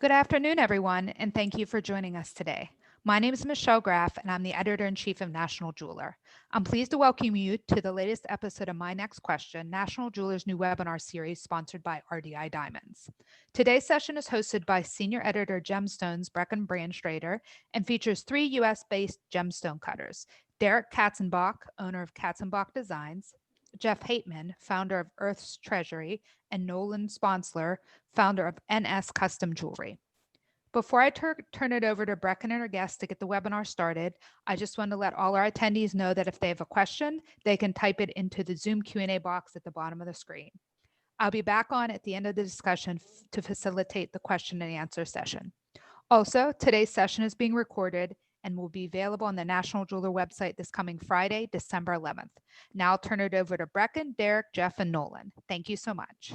Good afternoon, everyone, and thank you for joining us today. My name is Michelle Graff, and I'm the editor-in-chief of National Jeweler. I'm pleased to welcome you to the latest episode of My Next Question, National Jeweler's new webinar series sponsored by RDI Diamonds. Today's session is hosted by Senior Editor Gemstones Brecken Brandstrader and features 3 U.S.-based gemstone cutters: Derek Katzenbach, owner of Katzenbach Designs; Jeff Hateman, founder of Earth's Treasury; and Nolan Sponsler, founder of NS Custom Jewelry. Before I turn it over to Brecken and her guests to get the webinar started, I just want to let all our attendees know that if they have a question, they can type it into the Zoom Q&A box at the bottom of the screen. I'll be back on at the end of the discussion to facilitate the question and answer session. Also, today's session is being recorded and will be available on the National Jeweler website this coming Friday, December 11th. Now I'll turn it over to Brecken, Derek, Jeff, and Nolan. Thank you so much.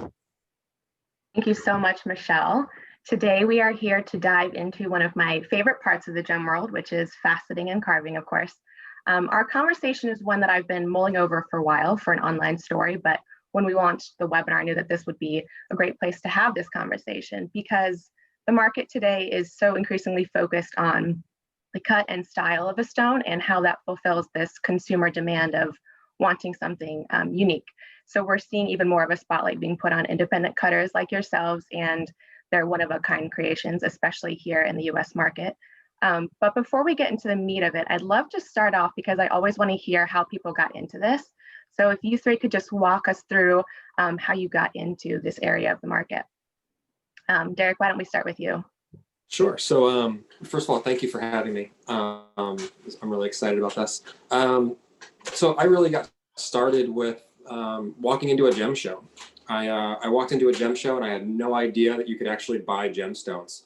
Thank you so much, Michelle. Today we are here to dive into one of my favorite parts of the gem world, which is faceting and carving, of course. Our conversation is one that I've been mulling over for a while for an online story, but when we launched the webinar, I knew that this would be a great place to have this conversation because the market today is so increasingly focused on the cut and style of a stone and how that fulfills this consumer demand of wanting something unique. So we're seeing even more of a spotlight being put on independent cutters like yourselves and their one-of-a-kind creations, especially here in the US market. But before we get into the meat of it, I'd love to start off because I always want to hear how people got into this. So if you three could just walk us through how you got into this area of the market. Derek, why don't we start with you? Sure. So first of all, thank you for having me. I'm really excited about this. So I really got started with walking into a gem show. I walked into a gem show and I had no idea that you could actually buy gemstones.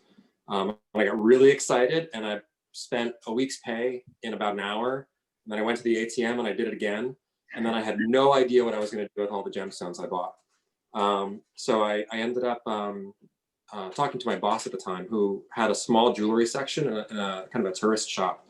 I got really excited and I spent a week's pay in about an hour. And then I went to the ATM and I did it again. And then I had no idea what I was going to do with all the gemstones I bought. So I ended up talking to my boss at the time, who had a small jewelry section in a kind of a tourist shop.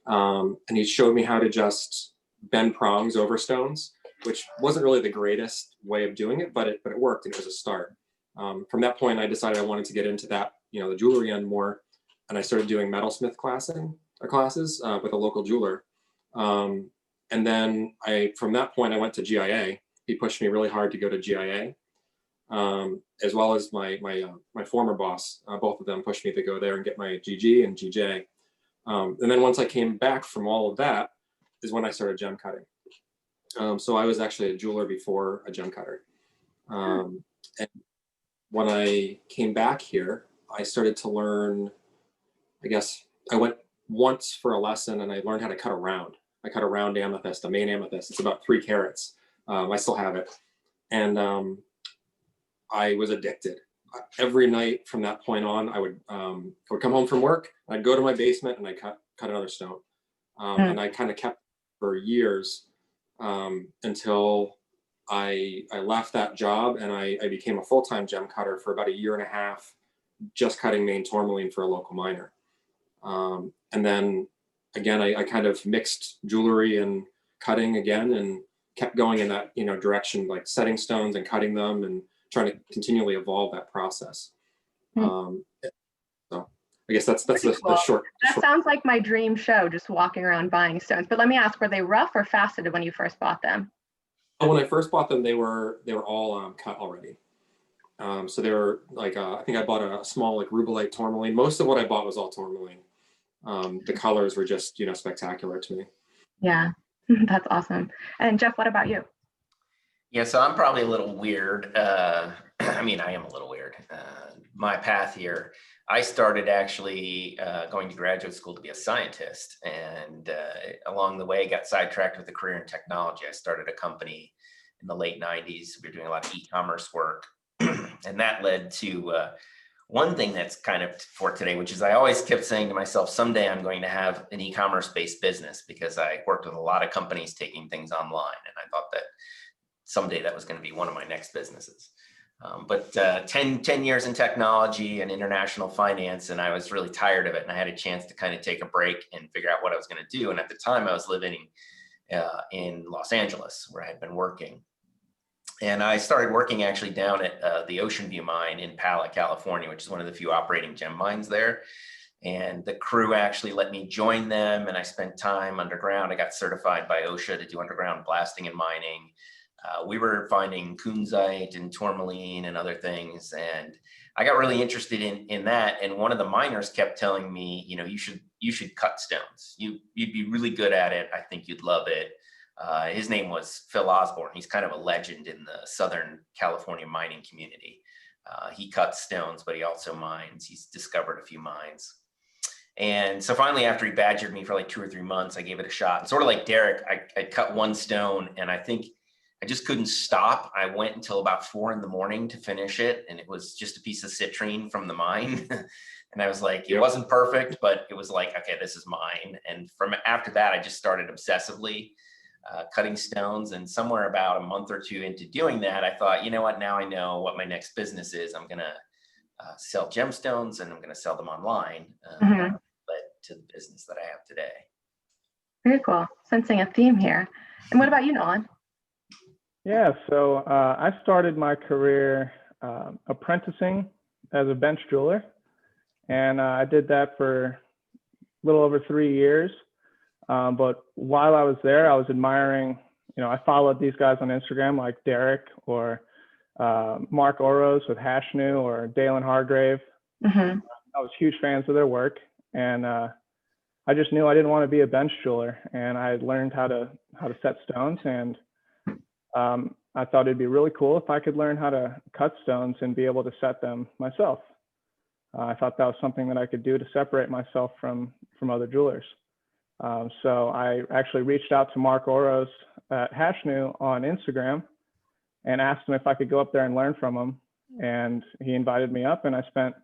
And he showed me how to just bend prongs over stones, which wasn't really the greatest way of doing it, but it worked and it was a start. From that point, I decided I wanted to get into that, the jewelry end more. And I started doing metalsmith classes with a local jeweler. And then from that point, I went to GIA. He pushed me really hard to go to GIA, as well as my former boss. Both of them pushed me to go there and get my GG and GJ. And then once I came back from all of that is when I started gem cutting. So I was actually a jeweler before a gem cutter. And when I came back here, I started to learn, I guess I went once for a lesson and I learned how to cut a round. I cut a round amethyst, a main amethyst. It's about 3 carats. I still have it. And I was addicted. Every night from that point on, I would come home from work, I'd go to my basement and I'd cut another stone. And I kind of kept for years until I left that job and I became a full-time gem cutter for about 1.5 years, just cutting main tourmaline for a local miner. And then again, I kind of mixed jewelry and cutting again and kept going in that direction, like setting stones and cutting them and trying to continually evolve that process. So I guess that's the short. That sounds like my dream show, just walking around buying stones. But let me ask, were they rough or faceted when you first bought them? When I first bought them, they were all cut already. So they were like, I think I bought a small like rubellite tourmaline. Most of what I bought was all tourmaline. The colors were just, spectacular to me. Yeah, that's awesome. And Jeff, what about you? Yeah, so I'm probably a little weird. I mean, I am a little weird. My path here, I started actually going to graduate school to be a scientist. And along the way, got sidetracked with a career in technology. I started a company in the late 90s. We were doing a lot of e-commerce work. And that led to one thing that's kind of for today, which is I always kept saying to myself, someday I'm going to have an e-commerce based business because I worked with a lot of companies taking things online. And I thought that someday that was going to be one of my next businesses. But 10 years in technology and international finance, and I was really tired of it. And I had a chance to kind of take a break and figure out what I was going to do. And at the time I was living in Los Angeles, where I had been working. And I started working actually down at the Ocean View mine in Pala, California, which is one of the few operating gem mines there. And the crew actually let me join them, and I spent time underground. I got certified by OSHA to do underground blasting and mining. We were finding kunzite and tourmaline and other things, and I got really interested in that. And one of the miners kept telling me, you know, you should cut stones. You'd be really good at it. I think you'd love it. His name was Phil Osborne. He's kind of a legend in the Southern California mining community. He cuts stones, but he also mines. He's discovered a few mines. And so finally, after he badgered me for like 2 or 3 months, I gave it a shot. And sort of like Derek, I cut one stone, and I think I just couldn't stop. I went until about 4 in the morning to finish it. And it was just a piece of citrine from the mine. And I was like, it wasn't perfect, but it was like, okay, this is mine. And from after that, I just started obsessively cutting stones. And somewhere about a month or 2 into doing that, I thought, you know what, now I know what my next business is. I'm going to sell gemstones, and I'm going to sell them online, led to the business that I have today. Very cool. Sensing a theme here. And what about you, Nolan? Yeah, so I started my career apprenticing as a bench jeweler, and I did that for a little over 3 years. But while I was there, I was admiring, you know, I followed these guys on Instagram like Derek or Mark Oros with Hashnu or Dalen Hargrave. I was huge fans of their work, and I just knew I didn't want to be a bench jeweler, and I had learned how to set stones, and I thought it'd be really cool if I could learn how to cut stones and be able to set them myself. I thought that was something that I could do to separate myself from other jewelers. So I actually reached out to Mark Oros at Hashnu on Instagram and asked him if I could go up there and learn from him. And he invited me up, and I spent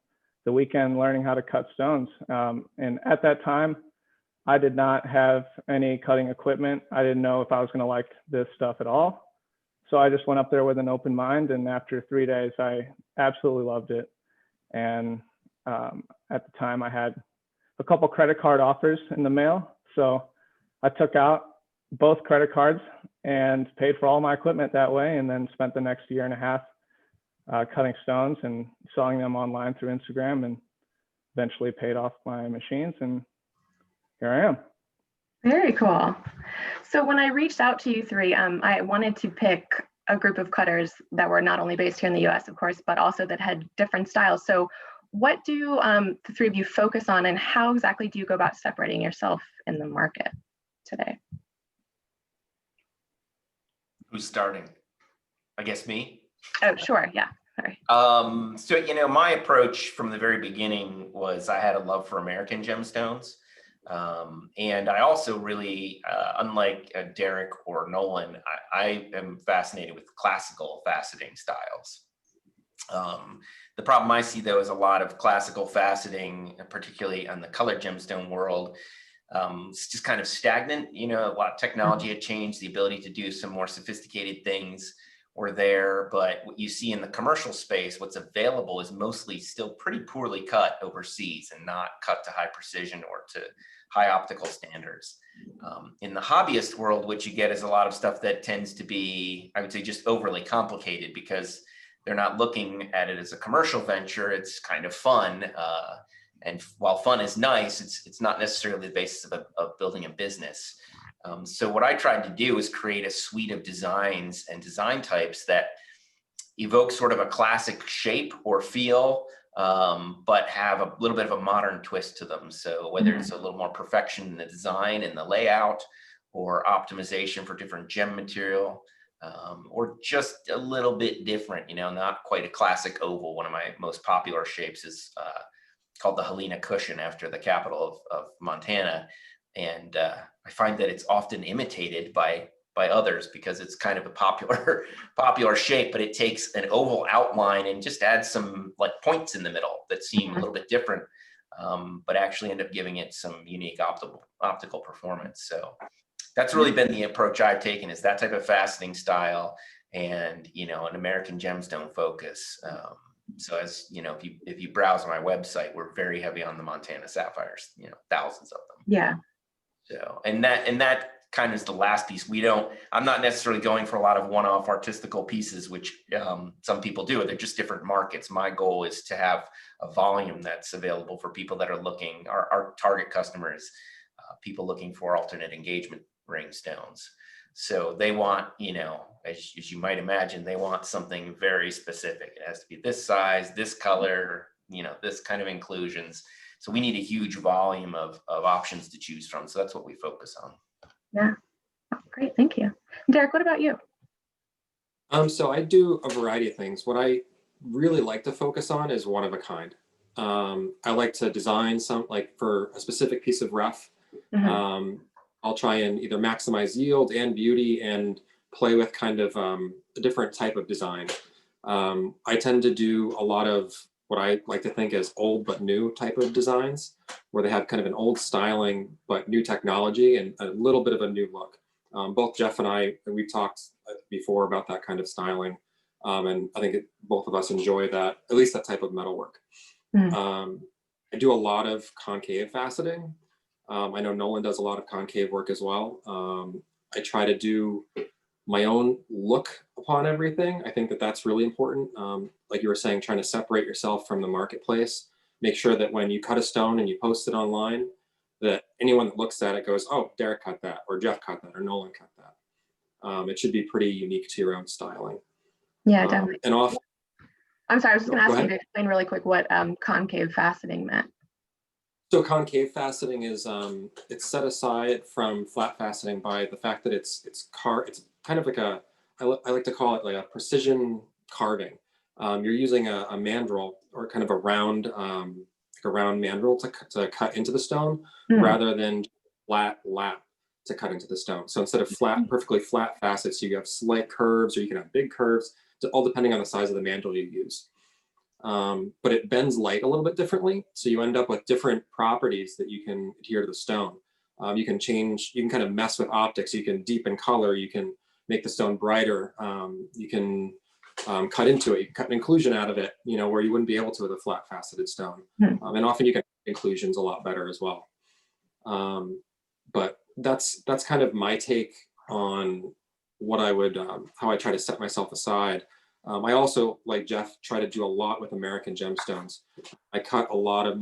the weekend learning how to cut stones. And at that time, I did not have any cutting equipment. I didn't know if I was going to like this stuff at all. So I just went up there with an open mind. And after 3 days, I absolutely loved it. And at the time, I had a couple credit card offers in the mail. So I took out both credit cards and paid for all my equipment that way, and then spent the next 1.5 years cutting stones and selling them online through Instagram, and eventually paid off my machines, and here I am. Very cool. So when I reached out to you three, I wanted to pick a group of cutters that were not only based here in the US, of course, but also that had different styles. So what do the three of you focus on, and how exactly do you go about separating yourself in the market today? Who's starting? I guess me. Oh, sure. Yeah. Sorry. So, you know, my approach from the very beginning was I had a love for American gemstones. And I also really, unlike Derek or Nolan, I am fascinated with classical faceting styles. The problem I see, though, is a lot of classical faceting, particularly on the colored gemstone world, it's just kind of stagnant. You know, a lot of technology had changed, the ability to do some more sophisticated things were there, but what you see in the commercial space, what's available is mostly still pretty poorly cut overseas and not cut to high precision or to high optical standards. In the hobbyist world, what you get is a lot of stuff that tends to be, I would say, just overly complicated, because they're not looking at it as a commercial venture. It's kind of fun. And while fun is nice, it's not necessarily the basis of building a business. So what I tried to do is create a suite of designs and design types that evoke sort of a classic shape or feel, but have a little bit of a modern twist to them. So whether it's a little more perfection in the design and the layout, or optimization for different gem material, or just a little bit different, you know, not quite a classic oval. One of my most popular shapes is called the Helena cushion, after the capital of Montana. And I find that it's often imitated by others because it's kind of a popular shape, but it takes an oval outline and just adds some like points in the middle that seem a little bit different, but actually end up giving it some unique optical performance. So that's really been the approach I've taken, is that type of faceting style and, you know, an American gemstone focus. So as you know, if you browse my website, we're very heavy on the Montana sapphires, you know, thousands of them. Yeah. So, and that kind of is the last piece. I'm not necessarily going for a lot of one-off artistical pieces, which some people do. They're just different markets. My goal is to have a volume that's available for people that are looking, our target customers, people looking for alternate engagement ring stones. So they want, as you might imagine, they want something very specific. It has to be this size, this color, this kind of inclusions. So we need a huge volume of options to choose from. So that's what we focus on. Yeah, great, thank you. Derek, what about you? So I do a variety of things. What I really like to focus on is one of a kind. I like to design for a specific piece of ref. Mm-hmm. I'll try and either maximize yield and beauty and play with kind of a different type of design. I tend to do a lot of what I like to think as old but new type of designs, where they have kind of an old styling but new technology and a little bit of a new look. Both Jeff and I, we've talked before about that kind of styling, and I think both of us enjoy that, at least that type of metalwork. Mm. I do a lot of concave faceting. I know Nolan does a lot of concave work as well. I try to do my own look upon everything. I think that that's really important. Like you were saying, trying to separate yourself from the marketplace, make sure that when you cut a stone and you post it online, that anyone that looks at it goes, oh, Derek cut that, or Jeff cut that, or Nolan cut that. It should be pretty unique to your own styling. Yeah, definitely. And often, I'm sorry, I was just going to ask you to explain really quick what concave faceting meant. So concave faceting is it's set aside from flat faceting by the fact that it's kind of like I like to call it like a precision carving. You're using a mandrel or kind of a round mandrel to cut into the stone, rather than flat lap to cut into the stone. So instead of perfectly flat facets, you have slight curves, or you can have big curves, all depending on the size of the mandrel you use. But it bends light a little bit differently. So you end up with different properties that you can adhere to the stone. You can kind of mess with optics. You can deepen color. You can make the stone brighter. You can cut into it. You can cut an inclusion out of it, where you wouldn't be able to with a flat faceted stone. And often you can make inclusions a lot better as well. But that's kind of my take on what I would, how I try to set myself aside. I also, like Jeff, try to do a lot with American gemstones. I cut a lot of,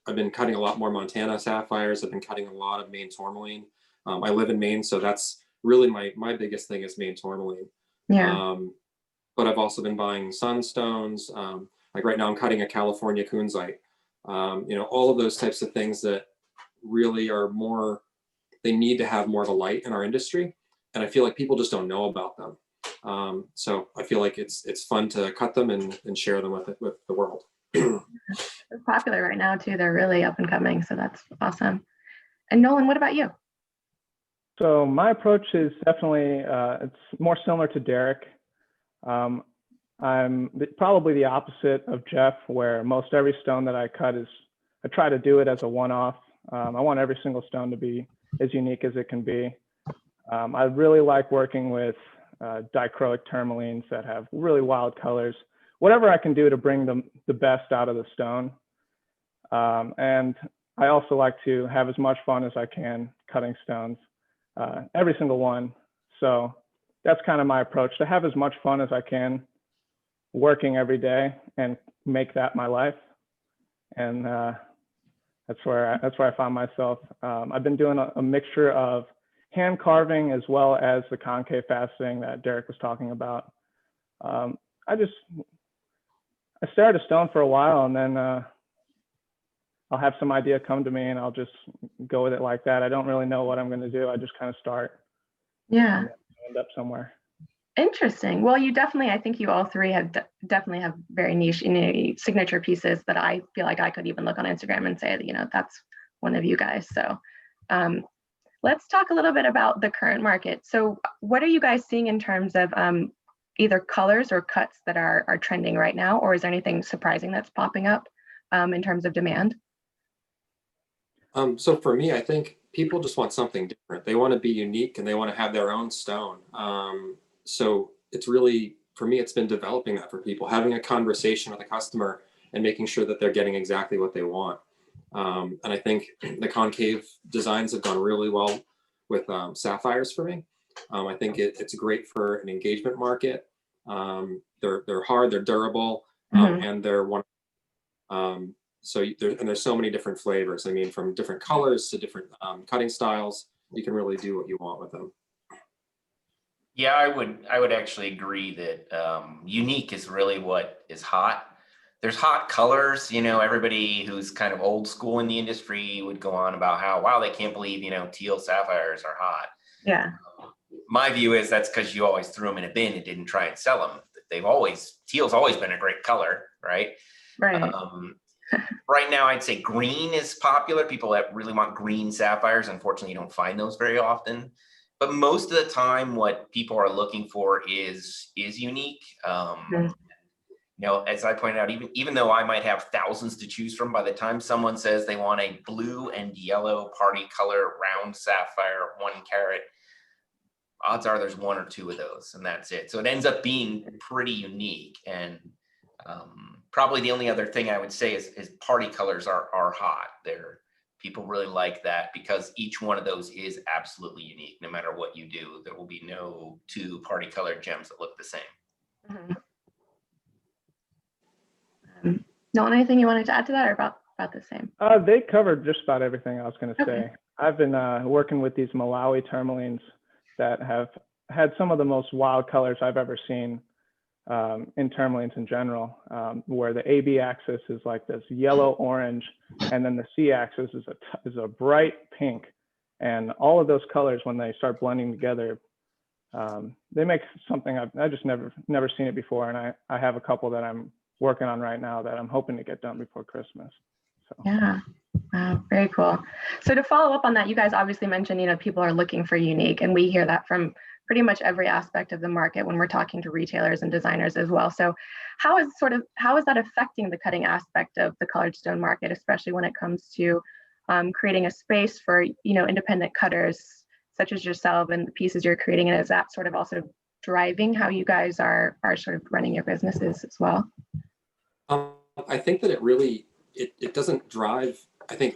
I've been cutting a lot more Montana sapphires. I've been cutting a lot of Maine tourmaline. I live in Maine, so that's really my biggest thing is Maine tourmaline. Yeah. But I've also been buying sunstones. Like right now I'm cutting a California kunzite. All of those types of things that really are they need to have more of a light in our industry. And I feel like people just don't know about them. So I feel like it's fun to cut them and share them with the world. They're popular right now too. They're really up and coming. So that's awesome. And Nolan, what about you? So my approach is definitely, it's more similar to Derek. I'm probably the opposite of Jeff, where most every stone that I cut I try to do it as a one-off. I want every single stone to be as unique as it can be. I really like working with dichroic tourmalines that have really wild colors, whatever I can do to bring the best out of the stone. And I also like to have as much fun as I can cutting stones, every single one. So that's kind of my approach, to have as much fun as I can working every day and make that my life. And that's where I find myself. I've been doing a mixture of hand carving as well as the concave faceting that Derek was talking about. I stare at a stone for a while, and then I'll have some idea come to me and I'll just go with it like that. I don't really know what I'm going to do. I just kind of start. Yeah. And end up somewhere. Interesting. Well, I think you all three definitely have very niche, signature pieces that I feel like I could even look on Instagram and say, that's one of you guys. So let's talk a little bit about the current market. So what are you guys seeing in terms of either colors or cuts that are trending right now? Or is there anything surprising that's popping up in terms of demand? So for me, I think people just want something different. They want to be unique and they want to have their own stone. So it's really, for me, it's been developing that for people, having a conversation with a customer and making sure that they're getting exactly what they want. And I think the concave designs have done really well sapphires for me. I think it's great for an engagement market. They're hard, they're durable, and they're one. There's so many different flavors. I mean, from different colors to different cutting styles, you can really do what you want with them. Yeah, I would actually agree that unique is really what is hot. There's hot colors, everybody who's kind of old school in the industry would go on about how, wow, they can't believe, teal sapphires are hot. Yeah. My view is that's because you always threw them in a bin and didn't try and sell them. Teal's always been a great color, right? Right. Right now, I'd say green is popular. People that really want green sapphires, unfortunately, you don't find those very often. But most of the time, what people are looking for is unique. As I pointed out, even though I might have thousands to choose from, by the time someone says they want a blue and yellow party color round sapphire, 1 carat, odds are there's 1 or 2 of those, and that's it. So it ends up being pretty unique. And probably the only other thing I would say is party colors are hot. People really like that because each one of those is absolutely unique. No matter what you do, there will be no 2 party colored gems that look the same. Nolan, anything you wanted to add to that, or about the same? They covered just about everything I was going to say. I've been working with these Malawi tourmalines that have had some of the most wild colors I've ever seen in tourmalines in general, where the AB axis is like this yellow orange, and then the C axis is a bright pink. And all of those colors, when they start blending together, they make something I just never seen it before. And I have a couple that I'm working on right now that I'm hoping to get done before Christmas. So. Yeah. Wow, very cool. So to follow up on that, you guys obviously mentioned, people are looking for unique, and we hear that from pretty much every aspect of the market when we're talking to retailers and designers as well. So how is that affecting the cutting aspect of the colored stone market, especially when it comes to creating a space for, independent cutters such as yourself and the pieces you're creating? And is that sort of also driving how you guys are sort of running your businesses as well? I think that it doesn't drive, I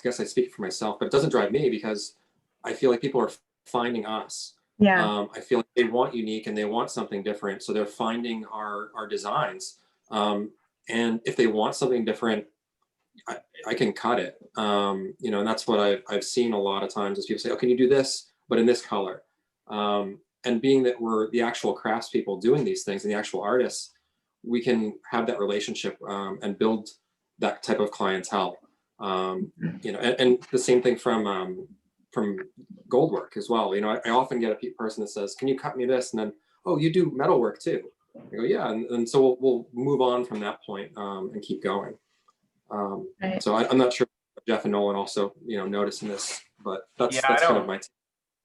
guess I speak for myself, but it doesn't drive me because I feel like people are finding us. Yeah. I feel like they want unique and they want something different. So they're finding our designs. And if they want something different, I can cut it. And that's what I've seen a lot of times is people say, oh, can you do this, but in this color? And being that we're the actual craftspeople doing these things and the actual artists, we can have that relationship and build that type of clientele. And the same thing from gold work as well. I often get a person that says, can you cut me this? And then, oh, you do metal work too. I go, yeah. And so we'll move on from that point and keep going. Right. So I'm not sure if Jeff and Nolan also, noticing this, but that's kind of my.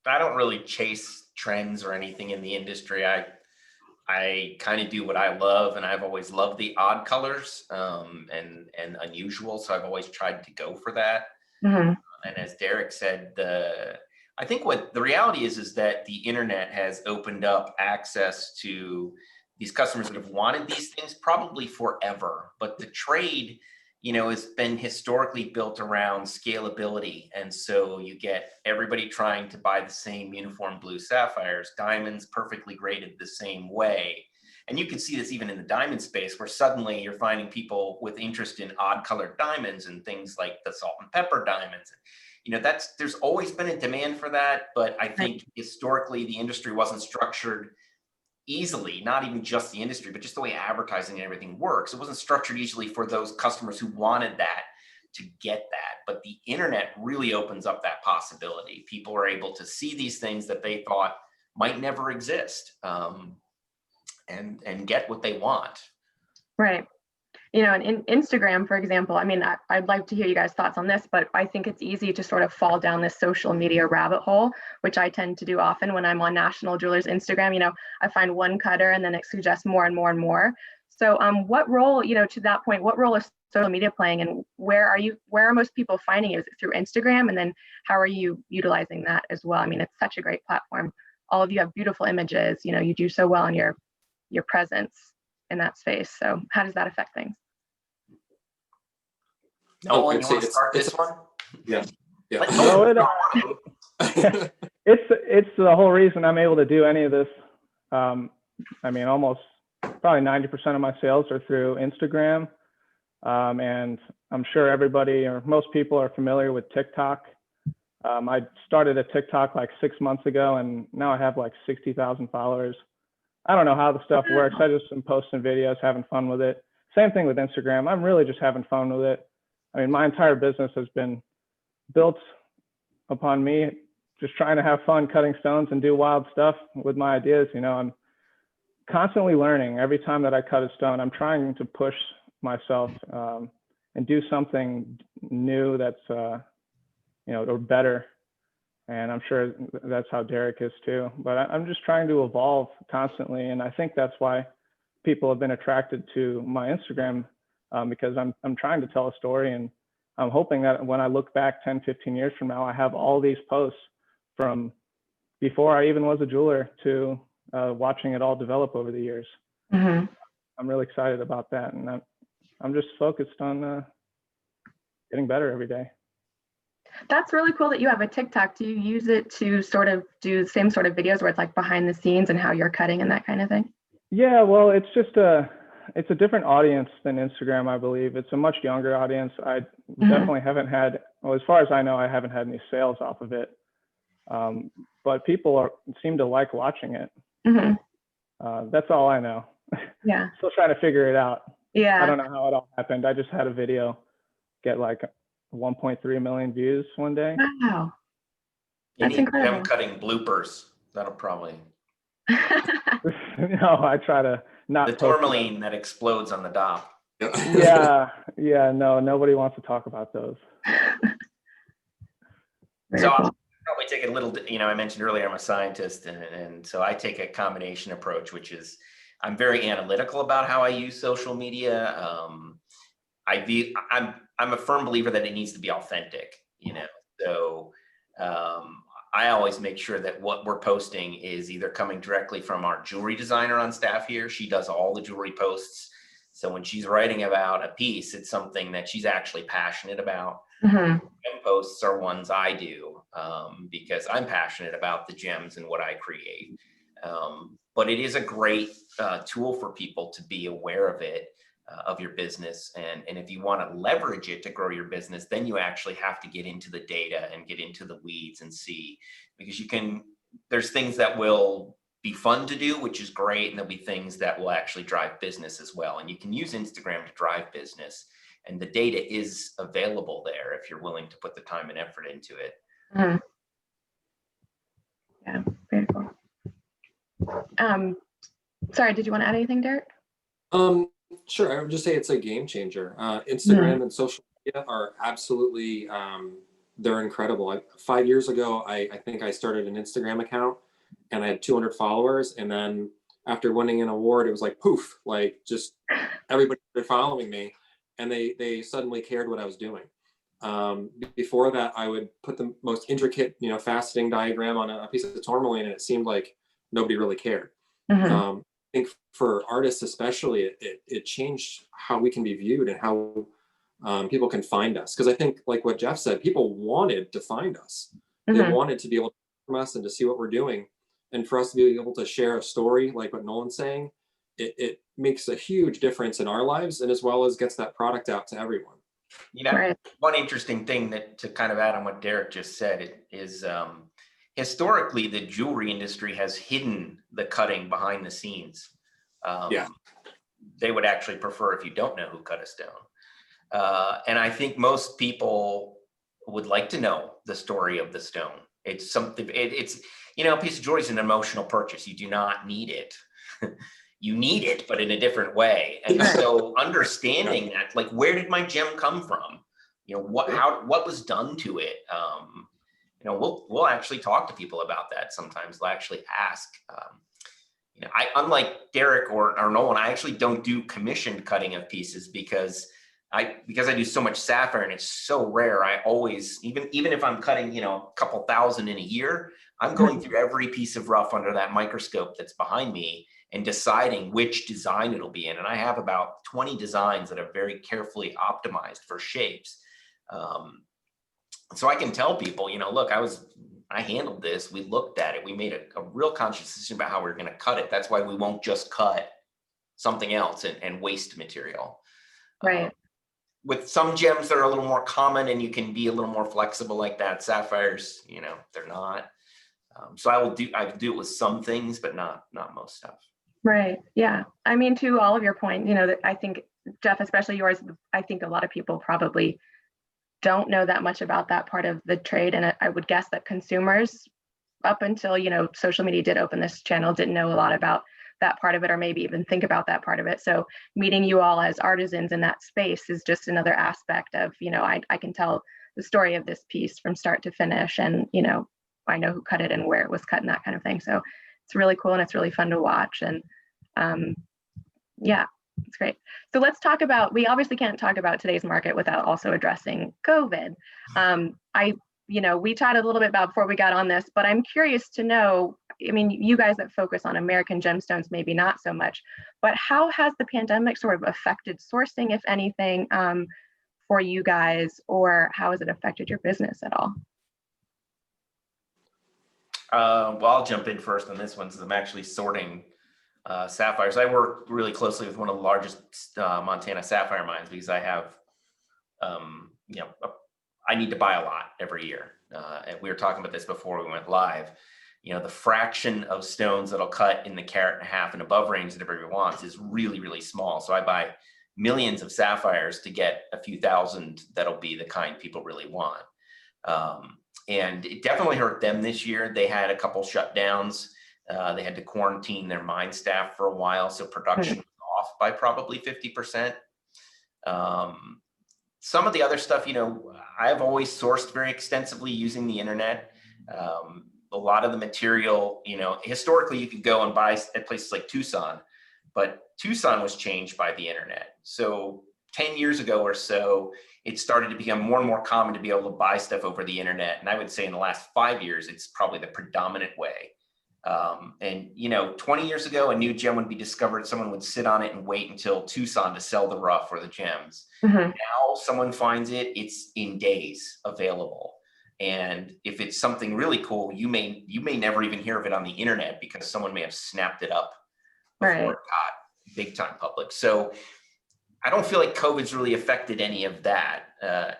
I don't really chase trends or anything in the industry. I kind of do what I love, and I've always loved the odd colors and unusual. So I've always tried to go for that. Mm-hmm. And as Derek said, I think what the reality is that the internet has opened up access to these customers that have wanted these things probably forever. But the trade, has been historically built around scalability. And so you get everybody trying to buy the same uniform blue sapphires, diamonds perfectly graded the same way. And you can see this even in the diamond space, where suddenly you're finding people with interest in odd colored diamonds and things like the salt and pepper diamonds. There's always been a demand for that. But I think historically the industry wasn't structured easily, not even just the industry, but just the way advertising and everything works. It wasn't structured easily for those customers who wanted that to get that. But the internet really opens up that possibility. People are able to see these things that they thought might never exist and get what they want. Right. And in Instagram, for example, I'd like to hear you guys' thoughts on this, but I think it's easy to sort of fall down this social media rabbit hole, which I tend to do often when I'm on National Jewelers Instagram. I find one cutter and then it suggests more and more and more. So what role, to that point, what role is social media playing, and where are most people finding it? Is it through Instagram? And then how are you utilizing that as well? It's such a great platform. All of you have beautiful images, you do so well in your presence in that space. So how does that affect things? Nolan, you want to start this one? Yeah. No, It's the whole reason I'm able to do any of this. I mean, almost probably 90% of my sales are through Instagram. And I'm sure everybody or most people are familiar with TikTok. I started a TikTok like 6 months ago, and now I have like 60,000 followers. I don't know how the stuff works. I just am posting videos, having fun with it. Same thing with Instagram. I'm really just having fun with it. I mean, my entire business has been built upon me just trying to have fun cutting stones and do wild stuff with my ideas. You know, I'm constantly learning. Every time that I cut a stone, I'm trying to push myself and do something new that's, you know, or better. And I'm sure that's how Derek is too. But I'm just trying to evolve constantly. And I think that's why people have been attracted to my Instagram, because I'm trying to tell a story. And I'm hoping that when I look back 10, 15 years from now, I have all these posts from before I even was a jeweler to watching it all develop over the years. Mm-hmm. I'm really excited about that. And I'm just focused on getting better every day. That's really cool that you have a TikTok. Do you use it to sort of do the same sort of videos where it's like behind the scenes and how you're cutting and that kind of thing? Yeah, well, it's just it's a different audience than Instagram, I believe. It's a much younger audience. I definitely haven't had, well, as far as I know, I haven't had any sales off of it. But people seem to like watching it. Mm-hmm. That's all I know. Yeah. Still trying to figure it out. Yeah. I don't know how it all happened. I just had a video get like 1.3 million views one day. Wow. You That's need incredible. gem cutting bloopers. That'll probably. No, I try to not The post tourmaline that explodes on the dock. Yeah, no, nobody wants to talk about those. Very So cool. I'll probably take a little, you know, I mentioned earlier I'm a scientist, and so I take a combination approach, which is I'm very analytical about how I use social media. I'm a firm believer that it needs to be authentic, you know. So I always make sure that what we're posting is either coming directly from our jewelry designer on staff here. She does all the jewelry posts. So when she's writing about a piece, it's something that she's actually passionate about. Mm-hmm. Gem posts are ones I do because I'm passionate about the gems and what I create. But it is a great tool for people to be aware of it, of your business. And if you want to leverage it to grow your business, then you actually have to get into the data and get into the weeds and see, because there's things that will be fun to do, which is great. And there'll be things that will actually drive business as well. And you can use Instagram to drive business. And the data is available there if you're willing to put the time and effort into it. Mm-hmm. Yeah, very cool. Sorry, did you want to add anything, Derek? Sure. I would just say it's a game changer. Instagram and social media are absolutely, they're incredible. 5 years ago, I think I started an Instagram account and I had 200 followers. And then after winning an award, it was like, poof, like just everybody started following me and they suddenly cared what I was doing. Before that, I would put the most intricate, you know, faceting diagram on a piece of tourmaline and it seemed like nobody really cared. I think for artists especially, it changed how we can be viewed and how people can find us. Because I think, like what Jeff said, people wanted to find us. They wanted to be able to from us and to see what we're doing. And for us to be able to share a story like what Nolan's saying, it makes a huge difference in our lives and as well as gets that product out to everyone. You know, one interesting thing that to kind of add on what Derek just said is historically, the jewelry industry has hidden the cutting behind the scenes. They would actually prefer if you don't know who cut a stone. And I think most people would like to know the story of the stone. It's something, it's, you know, a piece of jewelry is an emotional purchase. You do not need it. You need it, but in a different way. And so understanding that, like, where did my gem come from? You know, what was done to it? You know, we'll actually talk to people about that sometimes. They'll actually ask. You know, unlike Derek or Nolan, I actually don't do commissioned cutting of pieces because I do so much sapphire and it's so rare. I always, even if I'm cutting, you know, a couple thousand in a year, I'm going through every piece of rough under that microscope that's behind me and deciding which design it'll be in. And I have about 20 designs that are very carefully optimized for shapes. So I can tell people, you know, look, I handled this. We looked at it. We made a real conscious decision about how we were going to cut it. That's why we won't just cut something else and waste material. Right. With some gems that are a little more common and you can be a little more flexible like that. Sapphires, they're not. So I do it with some things, but not most stuff. Right. Yeah. I mean, to all of your point, that I think, Jeff, especially yours, I think a lot of people probably don't know that much about that part of the trade. And I would guess that consumers, up until, social media did open this channel, didn't know a lot about that part of it, or maybe even think about that part of it. So meeting you all as artisans in that space is just another aspect of, I can tell the story of this piece from start to finish, and, I know who cut it and where it was cut and that kind of thing. So it's really cool and it's really fun to watch. And yeah, it's great. So let's talk about, we obviously can't talk about today's market without also addressing COVID. We chatted a little bit about before we got on this, but I'm curious to know, I mean, you guys that focus on American gemstones, maybe not so much, but how has the pandemic sort of affected sourcing, if anything, for you guys, or how has it affected your business at all? Well, I'll jump in first on this one since I'm actually sorting sapphires. I work really closely with one of the largest Montana sapphire mines because I have, I need to buy a lot every year. And we were talking about this before we went live. The fraction of stones that'll cut in the carat and a half and above range that everybody wants is really, really small. So I buy millions of sapphires to get a few thousand that'll be the kind people really want. And it definitely hurt them this year. They had a couple shutdowns. They had to quarantine their mine staff for a while. So production was off by probably 50%. Some of the other stuff, I've always sourced very extensively using the internet. A lot of the material, historically you could go and buy at places like Tucson, but Tucson was changed by the internet. So 10 years ago or so, it started to become more and more common to be able to buy stuff over the internet. And I would say in the last 5 years, it's probably the predominant way. And 20 years ago, a new gem would be discovered. Someone would sit on it and wait until Tucson to sell the rough or the gems. Now someone finds it, it's in days available. And if it's something really cool, you may never even hear of it on the internet because someone may have snapped it up before it got big time public. So I don't feel like COVID's really affected any of that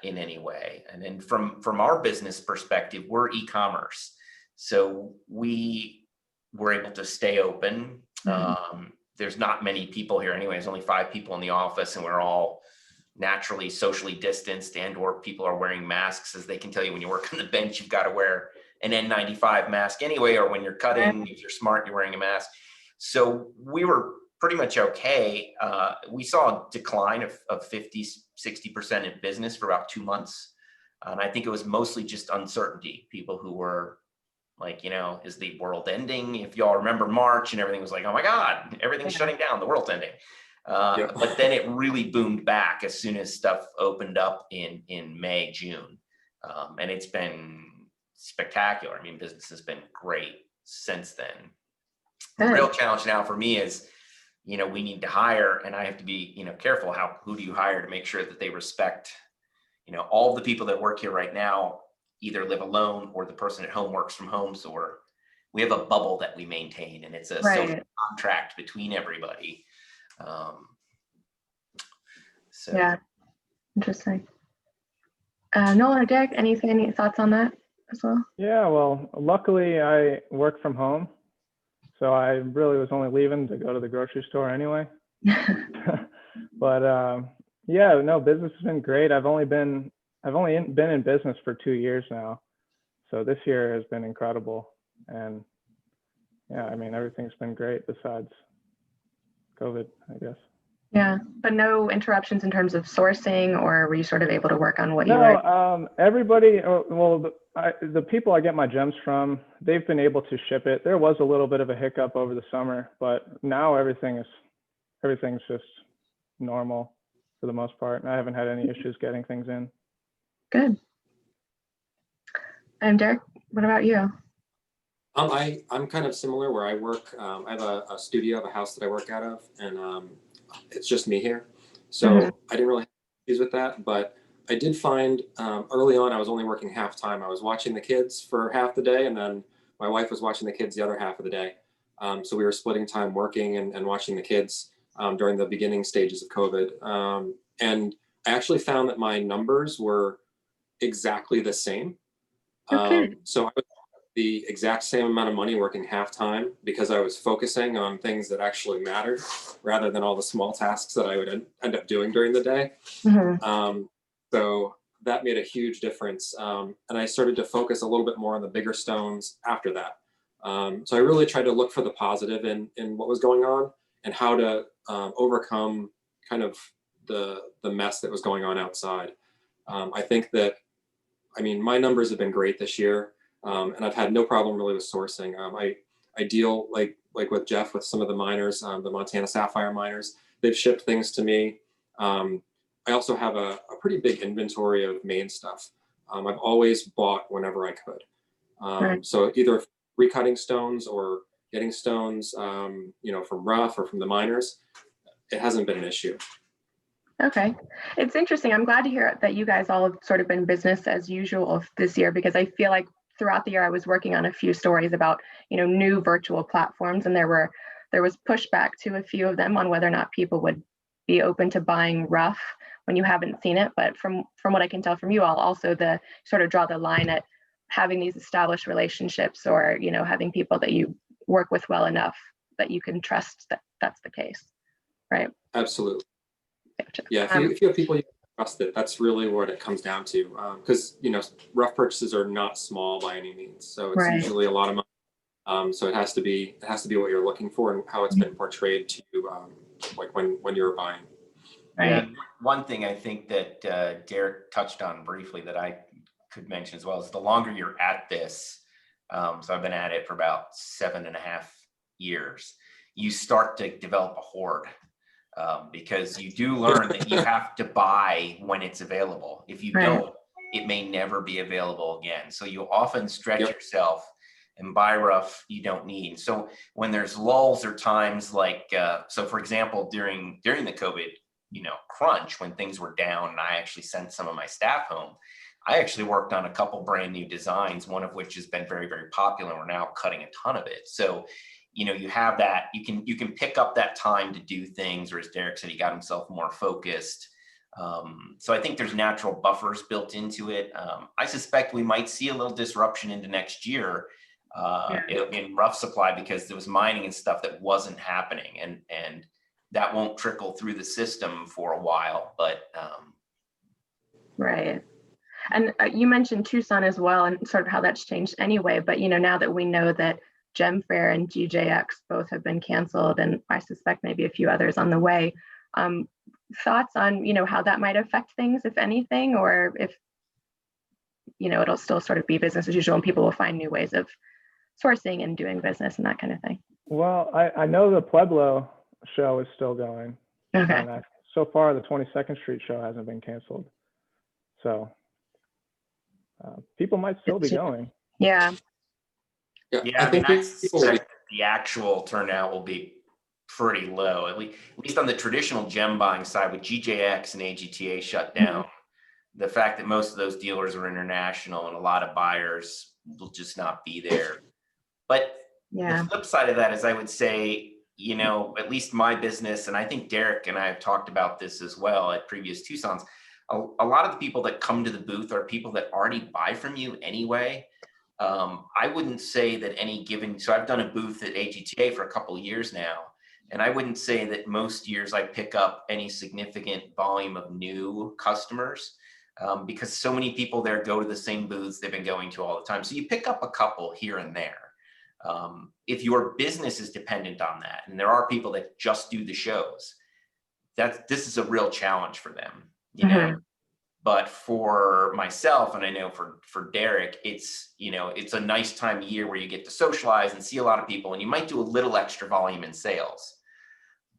in any way. And then from our business perspective, we're e-commerce. So we were able to stay open. There's not many people here anyway. There's only 5 people in the office and we're all naturally socially distanced, and or people are wearing masks. As they can tell you, when you work on the bench, you've got to wear an N95 mask anyway, or when you're cutting, if you're smart, you're wearing a mask. So we were pretty much okay. We saw a decline of 50, 60% in business for about 2 months. And I think it was mostly just uncertainty. People who were like, is the world ending? If y'all remember March and everything was like, oh my God, everything's shutting down, the world's ending. But then it really boomed back as soon as stuff opened up in May, June. And it's been spectacular. I mean, business has been great since then. The real challenge now for me is, we need to hire, and I have to be, careful who do you hire to make sure that they respect, all the people that work here right now either live alone or the person at home works from home. So we have a bubble that we maintain, and it's a social contract between everybody. Yeah, interesting. Nolan or Derek, any thoughts on that as well? Yeah, well, luckily I work from home, so I really was only leaving to go to the grocery store anyway. But business has been great. I've only been in business for 2 years now, so this year has been incredible. And yeah, I mean, everything's been great besides COVID, I guess. Yeah, but no interruptions in terms of sourcing, or were you sort of able to work on what you were? Everybody, the people I get my gems from, they've been able to ship it. There was a little bit of a hiccup over the summer, but now everything's just normal for the most part. And I haven't had any issues getting things in. Good. And Derek, what about you? I'm kind of similar where I work. I have a studio, I have a house that I work out of, and it's just me here. So I didn't really have issues with that, but I did find early on I was only working half time. I was watching the kids for half the day, and then my wife was watching the kids the other half of the day. So we were splitting time working and watching the kids during the beginning stages of COVID. And I actually found that my numbers were exactly the same. Okay. So I was the exact same amount of money working half time because I was focusing on things that actually mattered rather than all the small tasks that I would end up doing during the day. So that made a huge difference. And I started to focus a little bit more on the bigger stones after that. So I really tried to look for the positive in what was going on and how to overcome kind of the mess that was going on outside. I think that, I mean, my numbers have been great this year, and I've had no problem really with sourcing. I deal like with Jeff with some of the miners, the Montana Sapphire miners. They've shipped things to me. I also have a pretty big inventory of main stuff. I've always bought whenever I could. Right. So either recutting stones or getting stones, from rough or from the miners, it hasn't been an issue. Okay. It's interesting. I'm glad to hear that you guys all have sort of been business as usual this year, because I feel like throughout the year I was working on a few stories about, new virtual platforms, and there was pushback to a few of them on whether or not people would be open to buying rough when you haven't seen it. But from what I can tell from you all, also the sort of draw the line at having these established relationships, or, having people that you work with well enough that you can trust that that's the case. Right. Absolutely. Gotcha. Yeah, if you have people you trust, that's really what it comes down to. Because rough purchases are not small by any means, so it's Right. usually a lot of money. So it has to be what you're looking for and how it's been portrayed to you, like when you're buying. Right. Yeah, one thing I think that Derek touched on briefly that I could mention as well is the longer you're at this. So I've been at it for about 7.5 years. You start to develop a hoard. Because you do learn that you have to buy when it's available. If you don't, it may never be available again. So you often stretch yourself and buy rough you don't need. So when there's lulls or times like, so for example, during the COVID, crunch, when things were down and I actually sent some of my staff home, I actually worked on a couple brand new designs, one of which has been very, very popular. We're now cutting a ton of it. So you have that, you can pick up that time to do things, or as Derek said, he got himself more focused. So I think there's natural buffers built into it. I suspect we might see a little disruption into next year in rough supply, because there was mining and stuff that wasn't happening, and that won't trickle through the system for a while, but Right. And you mentioned Tucson as well, and sort of how that's changed anyway. But now that we know that Gem Fair and GJX both have been canceled, and I suspect maybe a few others on the way. Thoughts on how that might affect things, if anything, or if it'll still sort of be business as usual and people will find new ways of sourcing and doing business and that kind of thing. Well, I know the Pueblo show is still going. Okay. And so far, the 22nd Street show hasn't been canceled. So people might still be going. Yeah. Yeah, I suspect the actual turnout will be pretty low, at least on the traditional gem buying side with GJX and AGTA shut down. The fact that most of those dealers are international and a lot of buyers will just not be there. But the flip side of that is, I would say, at least my business, and I think Derek and I have talked about this as well at previous Tucson's, a lot of the people that come to the booth are people that already buy from you anyway. I wouldn't say that so I've done a booth at AGTA for a couple of years now, and I wouldn't say that most years I pick up any significant volume of new customers, because so many people there go to the same booths they've been going to all the time. So you pick up a couple here and there. If your business is dependent on that, and there are people that just do the shows, this is a real challenge for them, But for myself, and I know for Derek, it's a nice time of year where you get to socialize and see a lot of people, and you might do a little extra volume in sales,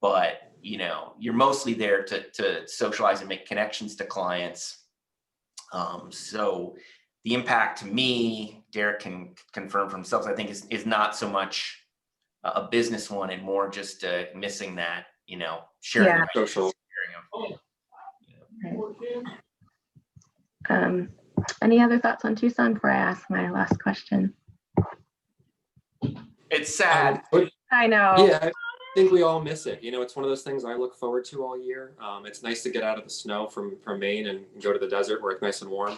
but you're mostly there to socialize and make connections to clients. So the impact to me, Derek can confirm for himself, I think is not so much a business one, and more just missing that, sharing. Social. Any other thoughts on Tucson before I ask my last question? It's sad. I know. Yeah, I think we all miss it. It's one of those things I look forward to all year. It's nice to get out of the snow from Maine and go to the desert where it's nice and warm.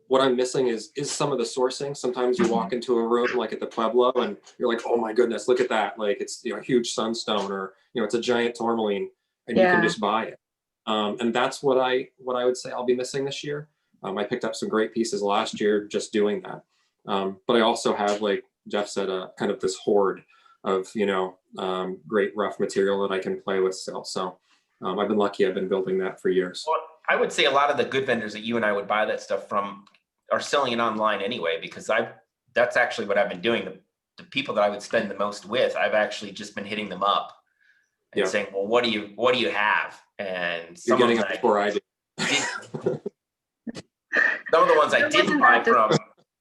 What I'm missing is some of the sourcing. Sometimes you walk into a room like at the Pueblo and you're like, oh my goodness, look at that. Like it's a huge sunstone, or it's a giant tourmaline, and you can just buy it. And that's what I would say I'll be missing this year. I picked up some great pieces last year just doing that. But I also have, like Jeff said, kind of this hoard of great rough material that I can play with still. So I've been lucky. I've been building that for years. Well, I would say a lot of the good vendors that you and I would buy that stuff from are selling it online anyway, because that's actually what I've been doing. The people that I would spend the most with, I've actually just been hitting them up and saying, well, what do you have? And you're getting up before I do. Some of the ones I didn't buy from.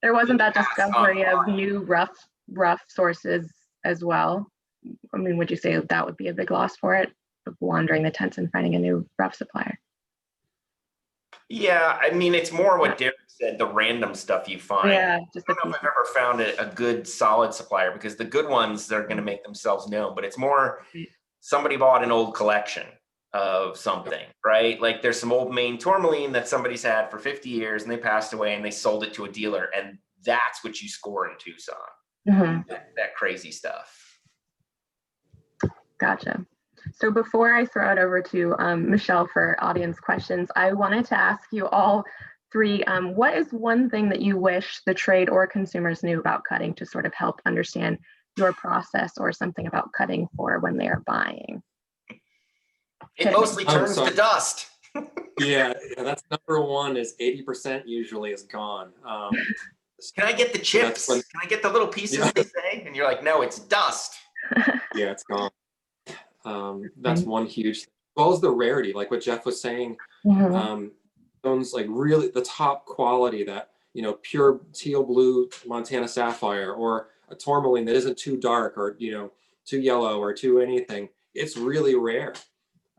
There wasn't that discovery of new rough sources as well. I mean, would you say that would be a big loss for it, of wandering the tents and finding a new rough supplier? Yeah, I mean, it's more what Derek said, the random stuff you find. Yeah, I don't know if I've ever found a good solid supplier, because the good ones, they're going to make themselves known, but it's more somebody bought an old collection of something, right? Like there's some old Maine tourmaline that somebody's had for 50 years and they passed away and they sold it to a dealer, and that's what you score in Tucson. That crazy stuff. Gotcha. So before I throw it over to Michelle for audience questions, I wanted to ask you all three, what is one thing that you wish the trade or consumers knew about cutting to sort of help understand your process, or something about cutting for when they are buying? It mostly turns to dust. Yeah, that's number one, is 80% usually is gone. Can I get the chips? Can I get the little pieces they say? And you're like, no, it's dust. Yeah, it's gone. That's one huge thing. As well as the rarity, like what Jeff was saying, stones like really the top quality, that pure teal blue Montana sapphire, or a tourmaline that isn't too dark or too yellow or too anything. It's really rare.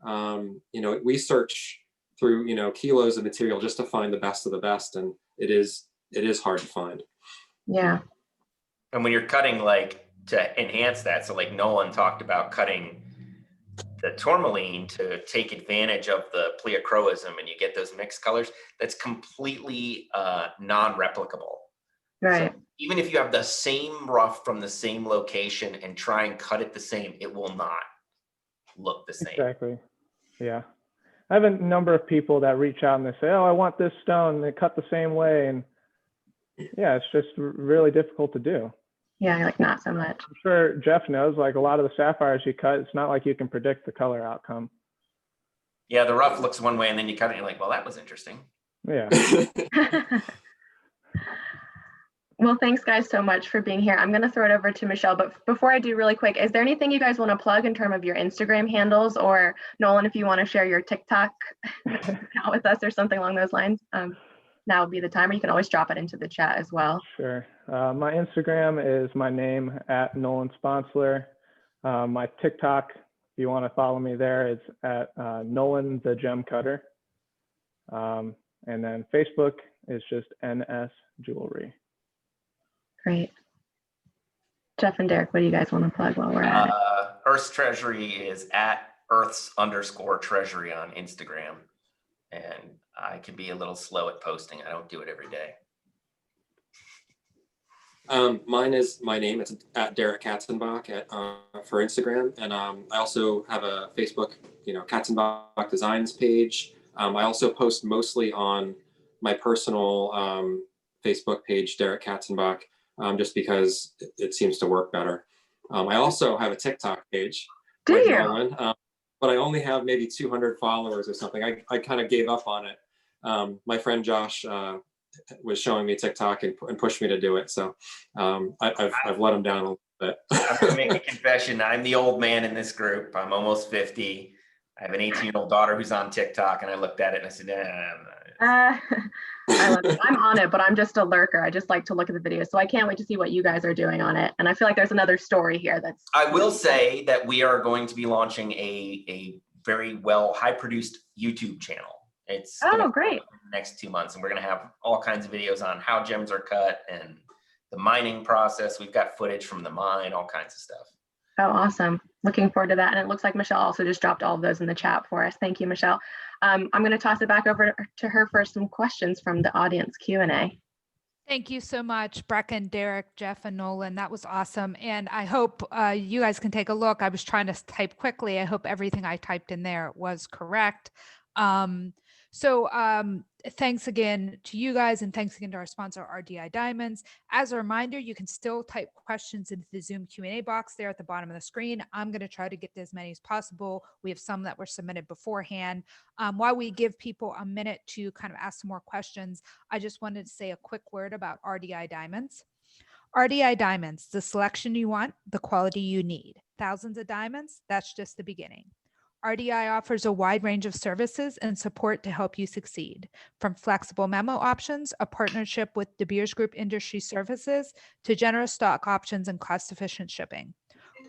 We search through kilos of material just to find the best of the best, and it is hard to find. Yeah. And when you're cutting, like, to enhance that, so like Nolan talked about cutting the tourmaline to take advantage of the pleochroism, and you get those mixed colors, that's completely non-replicable. Right. So even if you have the same rough from the same location and try and cut it the same, it will not look the same. Exactly. Yeah. I have a number of people that reach out and they say, oh, I want this stone, and they cut the same way. And yeah, it's just really difficult to do. Yeah, like not so much. I'm sure Jeff knows, like a lot of the sapphires you cut, it's not like you can predict the color outcome. Yeah, the rough looks one way and then you cut it and you're like, well, that was interesting. Yeah. Well, thanks guys so much for being here. I'm going to throw it over to Michelle, but before I do, really quick, is there anything you guys want to plug in terms of your Instagram handles, or Nolan, if you want to share your TikTok account with us or something along those lines? Now would be the time, or you can always drop it into the chat as well. Sure. My Instagram is my name, @NolanSponsler. My TikTok, if you want to follow me there, it's at Nolan the Gem Cutter. And then Facebook is just NS Jewelry. Great. Jeff and Derek, what do you guys want to plug while we're at it? Earth's Treasury is at Earths_Treasury on Instagram. And I can be a little slow at posting. I don't do it every day. Mine is my name. It's at Derek Katzenbach for Instagram. And I also have a Facebook, Katzenbach Designs page. I also post mostly on my personal Facebook page, Derek Katzenbach, just because it seems to work better. I also have a TikTok page. Do you? Nolan, but I only have maybe 200 followers or something. I kind of gave up on it. My friend Josh was showing me TikTok and pushed me to do it. So I've let him down a little bit. I'm going to make a confession. I'm the old man in this group. I'm almost 50. I have an 18-year-old daughter who's on TikTok, and I looked at it and I said, I love it. I'm on it, but I'm just a lurker. I just like to look at the videos. So I can't wait to see what you guys are doing on it. And I feel like there's another story here that's... I will say that we are going to be launching a very high-produced YouTube channel. It's Oh, gonna great. come in the next 2 months, and we're gonna have all kinds of videos on how gems are cut and the mining process. We've got footage from the mine, all kinds of stuff. Oh, awesome. Looking forward to that. And it looks like Michelle also just dropped all of those in the chat for us. Thank you, Michelle. I'm going to toss it back over to her for some questions from the audience Q&A. Thank you so much, Brecken, Derek, Jeff, and Nolan. That was awesome. And I hope you guys can take a look. I was trying to type quickly. I hope everything I typed in there was correct. Thanks again to you guys, and thanks again to our sponsor, RDI Diamonds. As a reminder, you can still type questions into the Zoom Q&A box there at the bottom of the screen. I'm going to try to get to as many as possible. We have some that were submitted beforehand. While we give people a minute to kind of ask some more questions, I just wanted to say a quick word about RDI Diamonds. RDI Diamonds, the selection you want, the quality you need. Thousands of diamonds, that's just the beginning. RDI offers a wide range of services and support to help you succeed, from flexible memo options, a partnership with De Beers Group Industry Services, to generous stock options and cost-efficient shipping.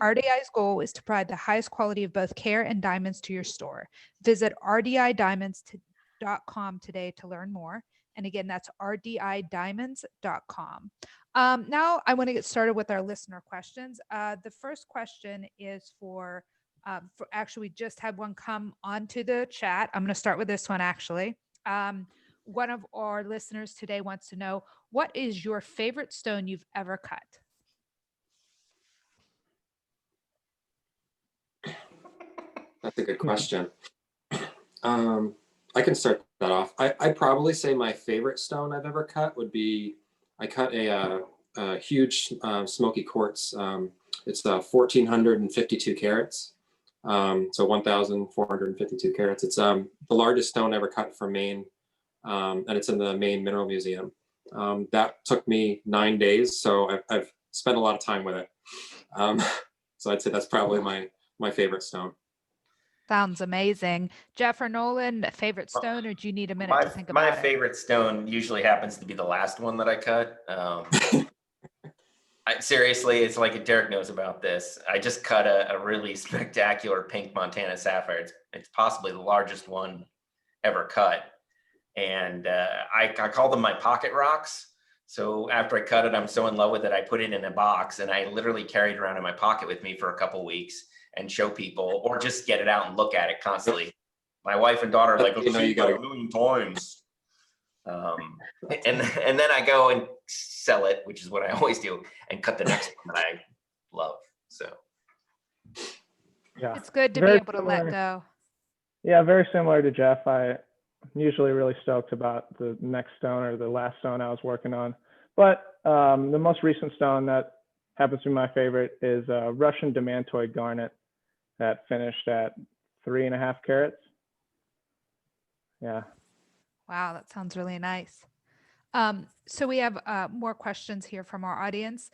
RDI's goal is to provide the highest quality of both care and diamonds to your store. Visit rdidiamonds.com today to learn more. And again, that's rdidiamonds.com. Now I want to get started with our listener questions. The first question is actually, we just had one come onto the chat. I'm going to start with this one, actually. One of our listeners today wants to know, what is your favorite stone you've ever cut? That's a good question. I can start that off. I'd probably say my favorite stone I've ever cut would be, I cut a huge smoky quartz. It's 1,452 carats. So 1,452 carats. It's the largest stone ever cut from Maine, and it's in the Maine Mineral Museum. That took me 9 days, so I've spent a lot of time with it. So I'd say that's probably my favorite stone. Sounds amazing. Jeff or Nolan, favorite stone, or do you need a minute to think about My it? favorite stone usually happens to be the last one that I cut. Seriously, it's like Derek knows about this. I just cut a really spectacular pink Montana sapphire. It's possibly the largest one ever cut. And I call them my pocket rocks. So after I cut it, I'm so in love with it, I put it in a box and I literally carry it around in my pocket with me for a couple weeks and show people, or just get it out and look at it constantly. My wife and daughter are like, You know, you got a million times. And then I go and sell it, which is what I always do, and cut the next one that I love. So Yeah, It's good to be very able to similar. let go. Yeah, very similar to Jeff. I'm usually really stoked about the next stone or the last stone I was working on. But the most recent stone that happens to be my favorite is Russian demantoid garnet that finished at 3.5 carats. Yeah. Wow, that sounds really nice. So we have more questions here from our audience.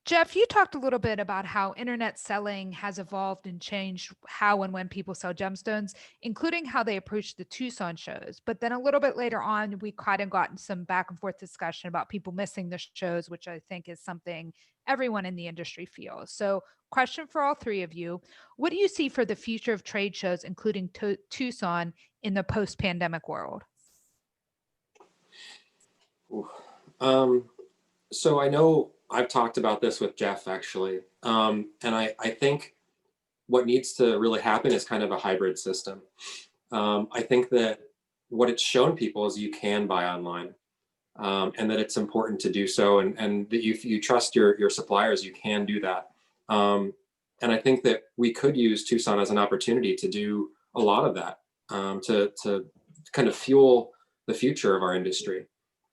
Jeff, you talked a little bit about how internet selling has evolved and changed how and when people sell gemstones, including how they approach the Tucson shows. But then a little bit later on, we kind of gotten some back and forth discussion about people missing the shows, which I think is something everyone in the industry feels. So question for all three of you, what do you see for the future of trade shows, including Tucson, in the post-pandemic world? So I know I've talked about this with Jeff actually, and I think what needs to really happen is kind of a hybrid system. I think that what it's shown people is you can buy online, and that it's important to do so, and that if you trust your suppliers, you can do that. And I think that we could use Tucson as an opportunity to do a lot of that, to kind of fuel the future of our industry.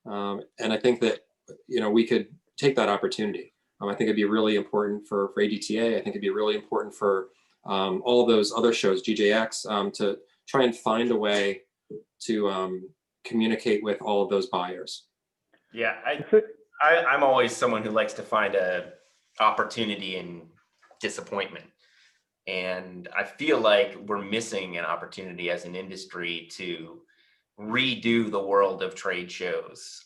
And I think that, we could take that opportunity. I think it'd be really important for ADTA. I think it'd be really important for all of those other shows, GJX, to try and find a way to communicate with all of those buyers. yeah, I'm always someone who likes to find a opportunity in disappointment. And I feel like we're missing an opportunity as an industry to redo the world of trade shows,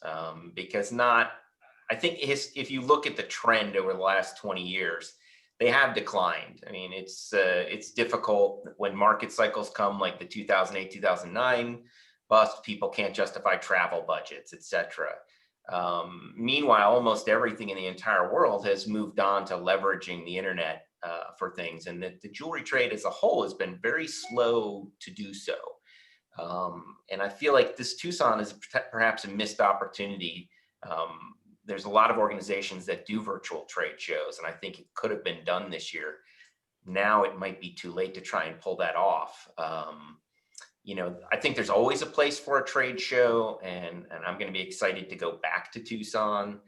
because I think if you look at the trend over the last 20 years, they have declined. I mean, it's difficult when market cycles come, like the 2008, 2009 bust. People can't justify travel budgets, etc. Meanwhile, almost everything in the entire world has moved on to leveraging the internet for things, and the jewelry trade as a whole has been very slow to do so. And I feel like this Tucson is perhaps a missed opportunity. There's a lot of organizations that do virtual trade shows, and I think it could have been done this year. Now it might be too late to try and pull that off. I think there's always a place for a trade show, and I'm going to be excited to go back to Tucson.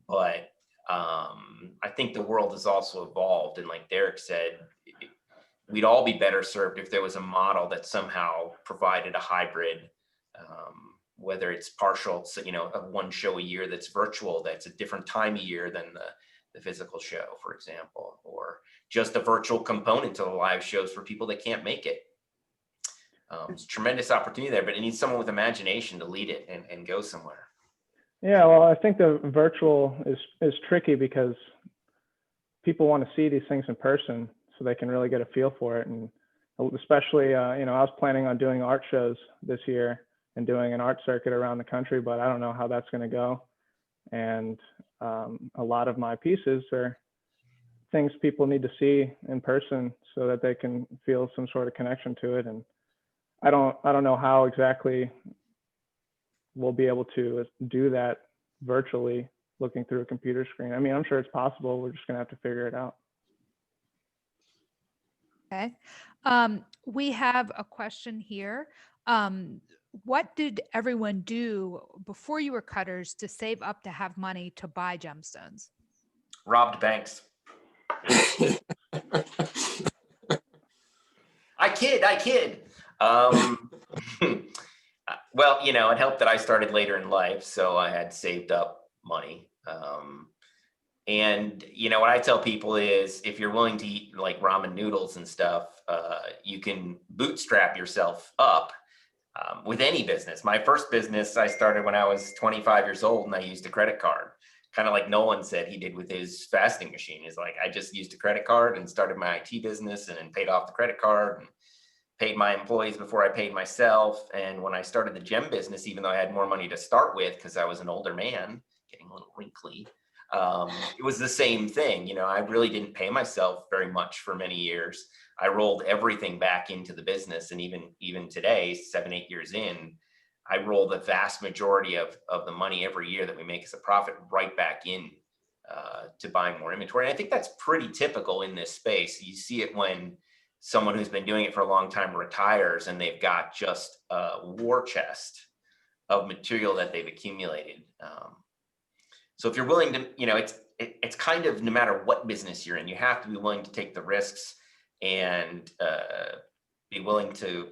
But I think the world has also evolved, and like Derek said, we'd all be better served if there was a model that somehow provided a hybrid, whether it's partial, so, of one show a year that's virtual, that's a different time of year than the physical show, for example, or just a virtual component to the live shows for people that can't make it. It's a tremendous opportunity there, but it needs someone with imagination to lead it and go somewhere. Yeah, well, I think the virtual is tricky because people want to see these things in person so they can really get a feel for it. And especially, I was planning on doing art shows this year and doing an art circuit around the country, but I don't know how that's going to go. And a lot of my pieces are things people need to see in person so that they can feel some sort of connection to it. And I don't know how exactly we'll be able to do that virtually looking through a computer screen. I mean, I'm sure it's possible. We're just going to have to figure it out. Okay. We have a question here. What did everyone do before you were cutters to save up to have money to buy gemstones? Robbed banks. I kid. Well, it helped that I started later in life, so I had saved up money. And what I tell people is, if you're willing to eat like ramen noodles and stuff, you can bootstrap yourself up with any business. My first business I started when I was 25 years old, and I used a credit card, kind of like Nolan said he did with his fasting machine. He's like, I just used a credit card and started my IT business and then paid off the credit card and paid my employees before I paid myself. And when I started the gem business, even though I had more money to start with, because I was an older man, getting a little wrinkly, it was the same thing. I really didn't pay myself very much for many years. I rolled everything back into the business. And even today, 7-8 years in, I roll the vast majority of the money every year that we make as a profit right back in to buying more inventory. And I think that's pretty typical in this space. You see it when someone who's been doing it for a long time retires and they've got just a war chest of material that they've accumulated. So if you're willing to, it's kind of, no matter what business you're in, you have to be willing to take the risks and be willing to,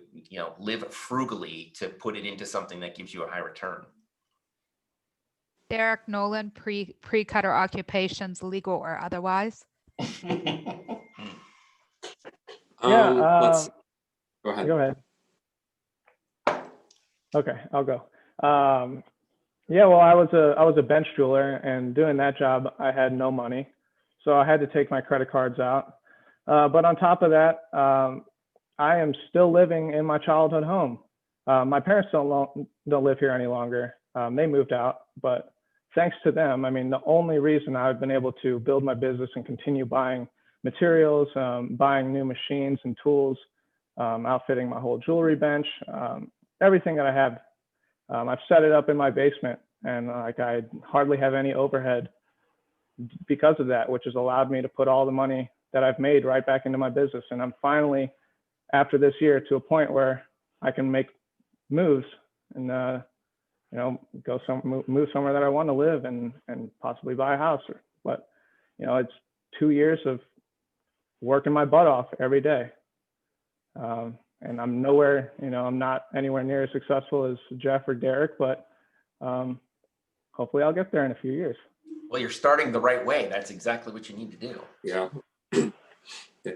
live frugally to put it into something that gives you a high return. Derek, Nolan, pre-cutter occupations, legal or otherwise? Let's go ahead. Go ahead. Okay, I'll go. Yeah, well, I was a bench jeweler, and doing that job, I had no money, so I had to take my credit cards out. But on top of that, I am still living in my childhood home. My parents don't live here any longer. They moved out, but thanks to them, I mean, the only reason I've been able to build my business and continue buying materials, buying new machines and tools, outfitting my whole jewelry bench, everything that I have, I've set it up in my basement, and I hardly have any overhead because of that, which has allowed me to put all the money that I've made right back into my business. And I'm finally, after this year, to a point where I can make moves and move somewhere that I want to live and possibly buy a house. But it's 2 years of working my butt off every day. And I'm nowhere, I'm not anywhere near as successful as Jeff or Derek, but hopefully I'll get there in a few years. Well, you're starting the right way. That's exactly what you need to do. Yeah.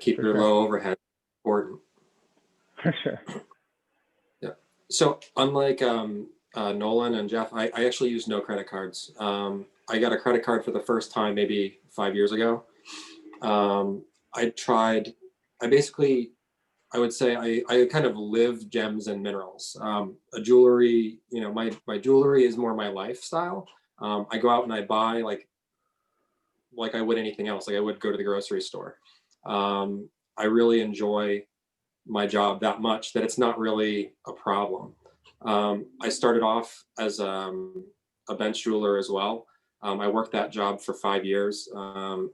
Keep your low overhead important. For sure. Yeah. So unlike Nolan and Jeff, I actually use no credit cards. I got a credit card for the first time maybe 5 years ago. I would say I kind of live gems and minerals. A jewelry, my jewelry is more my lifestyle. I go out and I buy like I would anything else, like I would go to the grocery store. I really enjoy my job that much that it's not really a problem. I started off as a bench jeweler as well. I worked that job for 5 years, and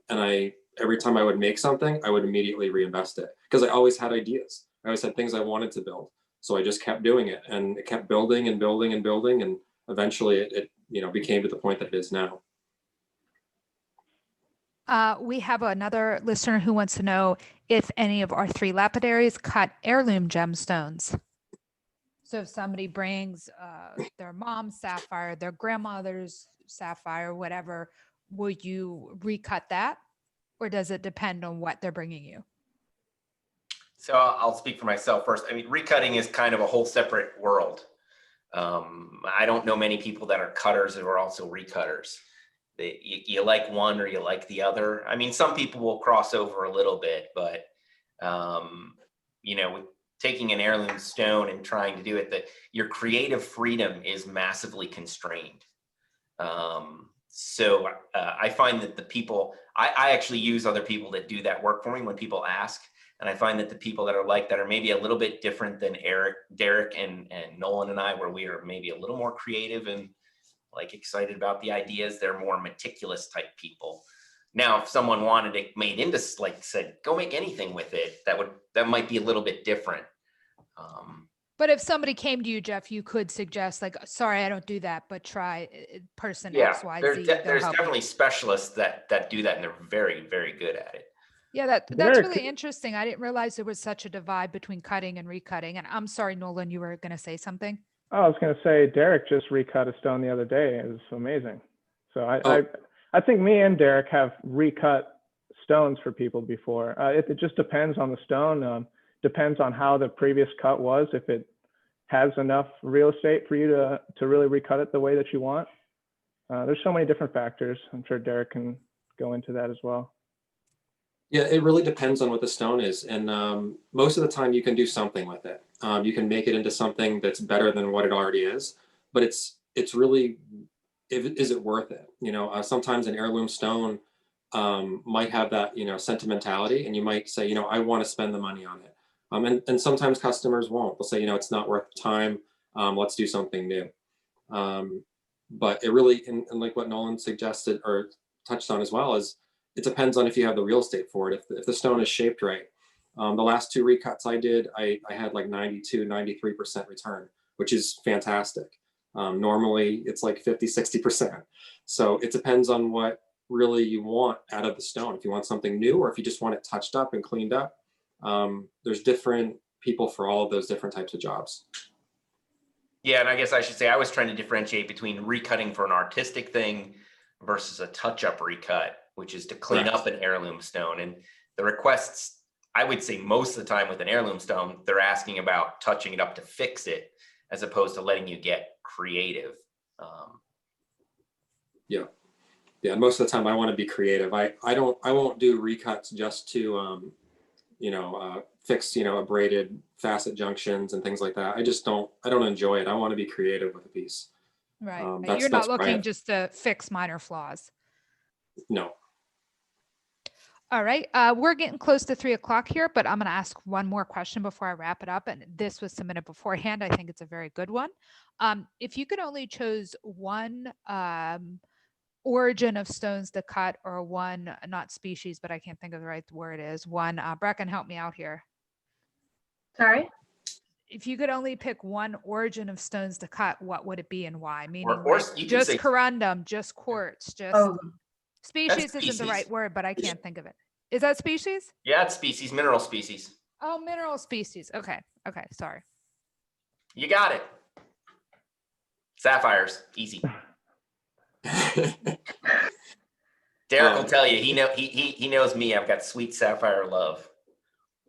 every time I would make something, I would immediately reinvest it because I always had ideas. I always had things I wanted to build, so I just kept doing it, and it kept building and building and building, and eventually it became to the point that it is now. We have another listener who wants to know if any of our 3 lapidaries cut heirloom gemstones. So if somebody brings their mom's sapphire, their grandmother's sapphire, whatever, will you recut that? Or does it depend on what they're bringing you? So I'll speak for myself first. I mean, recutting is kind of a whole separate world. I don't know many people that are cutters who are also recutters. You like one or you like the other. I mean, some people will cross over a little bit, but with taking an heirloom stone and trying to do it, that your creative freedom is massively constrained. So I find that the people, I actually use other people that do that work for me when people ask. And I find that the people that are maybe a little bit different than Derek and Nolan and I, where we are maybe a little more creative and excited about the ideas, they're more meticulous type people. Now, if someone wanted it made into, said, go make anything with it, that might be a little bit different. But if somebody came to you, Jeff, you could suggest sorry, I don't do that, but try person X, Y, Z. There's definitely specialists that do that, and they're very, very good at it. Yeah, that's really interesting. I didn't realize there was such a divide between cutting and recutting. And I'm sorry, Nolan, you were going to say something? I was going to say, Derek just recut a stone the other day. It was amazing. So I think me and Derek have recut stones for people before. It just depends on the stone. Depends on how the previous cut was. If it has enough real estate for you to really recut it the way that you want. There's so many different factors. I'm sure Derek can go into that as well. Yeah, it really depends on what the stone is. And most of the time you can do something with it. You can make it into something that's better than what it already is, but it's really, is it worth it? Sometimes an heirloom stone might have that, sentimentality, and you might say, I want to spend the money on it. And sometimes customers won't. They'll say, it's not worth the time. Let's do something new. But it really, and like what Nolan suggested or touched on as well, is it depends on if you have the real estate for it. If the stone is shaped right. The last 2 recuts I did, I had 92, 93% return, which is fantastic. Normally it's 50, 60%. So it depends on what really you want out of the stone. If you want something new, or if you just want it touched up and cleaned up. There's different people for all of those different types of jobs. Yeah, and I guess I should say I was trying to differentiate between recutting for an artistic thing versus a touch-up recut, which is to clean up an heirloom stone. And the requests, I would say most of the time with an heirloom stone, they're asking about touching it up to fix it, as opposed to letting you get creative. Yeah. Most of the time I want to be creative. I won't do recuts just to, fix, abraded facet junctions and things like that. I don't enjoy it. I want to be creative with a piece. Right. You're not looking just to fix minor flaws. No. All right. We're getting close to 3 o'clock here, but I'm going to ask one more question before I wrap it up. And this was submitted beforehand. I think it's a very good one. If you could only choose one origin of stones to cut, or one, not species, but I can't think of the right word is, one, Brecken, help me out here. Sorry? If you could only pick one origin of stones to cut, what would it be and why? Meaning just corundum, just quartz, just species isn't the right word, but I can't think of it. Is that species? Yeah, it's species, mineral species. Oh, mineral species. Okay. Sorry. You got it. Sapphires, easy. Derek will tell you, he knows me. I've got sweet sapphire love.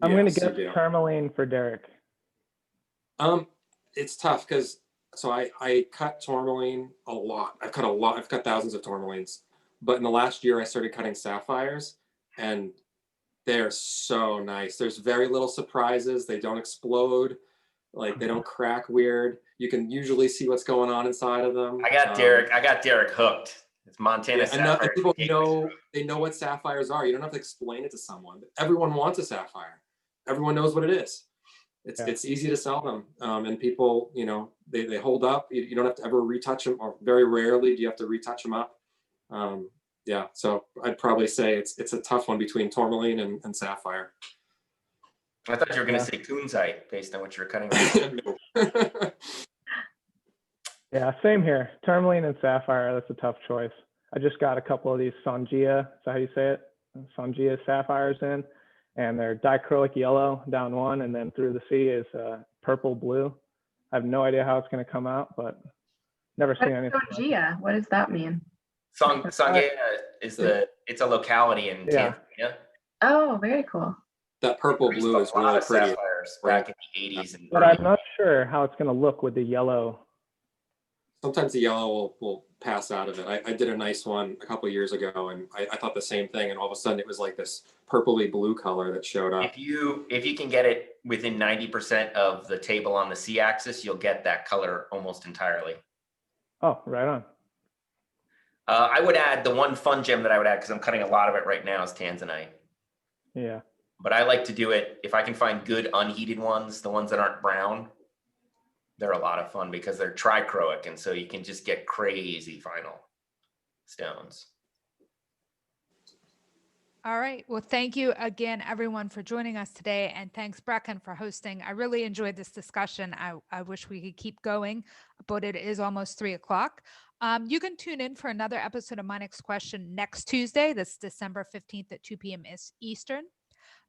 I'm going to get tourmaline for Derek. It's tough because I cut tourmaline a lot. I've cut thousands of tourmalines, but in the last year I started cutting sapphires, and They're so nice. There's very little surprises. They don't explode. Like they don't crack weird. You can usually see what's going on inside of them. I got Derek hooked. It's Montana Yeah, and sapphire. people know what sapphires are. You don't have to explain it to someone. Everyone wants a sapphire. Everyone knows what it is. It's easy to sell them, and people, they hold up. You don't have to ever retouch them, or very rarely do you have to retouch them up. Yeah, so I'd probably say it's a tough one between tourmaline and sapphire. I thought you were going to say kunzite based on what you're cutting. Yeah, same here. Tourmaline and sapphire, that's a tough choice. I just got a couple of these Songia, is that how you say it? Songia sapphires in, and they're dichroic yellow down one, and then through the C is purple blue. I have no idea how it's going to come out, but never seen anything. Songia, what does that mean? Songia is it's a locality in Tanzania. Oh, very cool. That purple blue is really pretty. Sapphires back in the 80s. But I'm not sure how it's going to look with the yellow. Sometimes the yellow will pass out of it. I did a nice one a couple of years ago, and I thought the same thing, and all of a sudden it was like this purpley blue color that showed up. If you can get it within 90% of the table on the C-axis, you'll get that color almost entirely. Oh, right on. I would add the one fun gem that I would add, because I'm cutting a lot of it right now, is tanzanite. Yeah. But I like to do it, if I can find good unheated ones, the ones that aren't brown, they're a lot of fun because they're trichroic, and so you can just get crazy final stones. All right. Well, thank you again, everyone, for joining us today. And thanks, Brecken, for hosting. I really enjoyed this discussion. I wish we could keep going, but it is almost 3 o'clock. You can tune in for another episode of My Next Question next Tuesday. That's December 15th at 2 p.m. Eastern.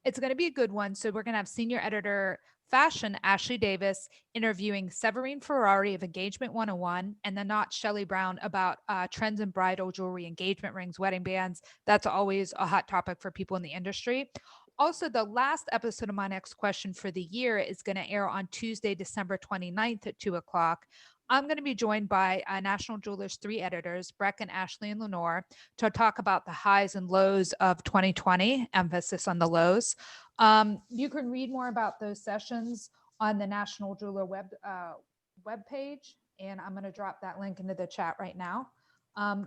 It's going to be a good one. So we're going to have senior editor fashion Ashley Davis interviewing Severine Ferrari of Engagement 101, and then not Shelley Brown about trends in bridal jewelry, engagement rings, wedding bands. That's always a hot topic for people in the industry. Also, the last episode of My Next Question for the year is going to air on Tuesday, December 29th at 2 o'clock. I'm going to be joined by National Jewelers 3 editors, Brecken, Ashley, and Lenore, to talk about the highs and lows of 2020, emphasis on the lows. You can read more about those sessions on the National Jeweler webpage, and I'm going to drop that link into the chat right now.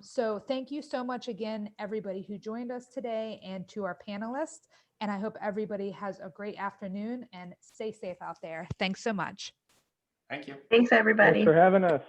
So thank you so much again, everybody who joined us today, and to our panelists. And I hope everybody has a great afternoon and stay safe out there. Thanks so much. Thank you. Thanks, everybody. Thanks for having us.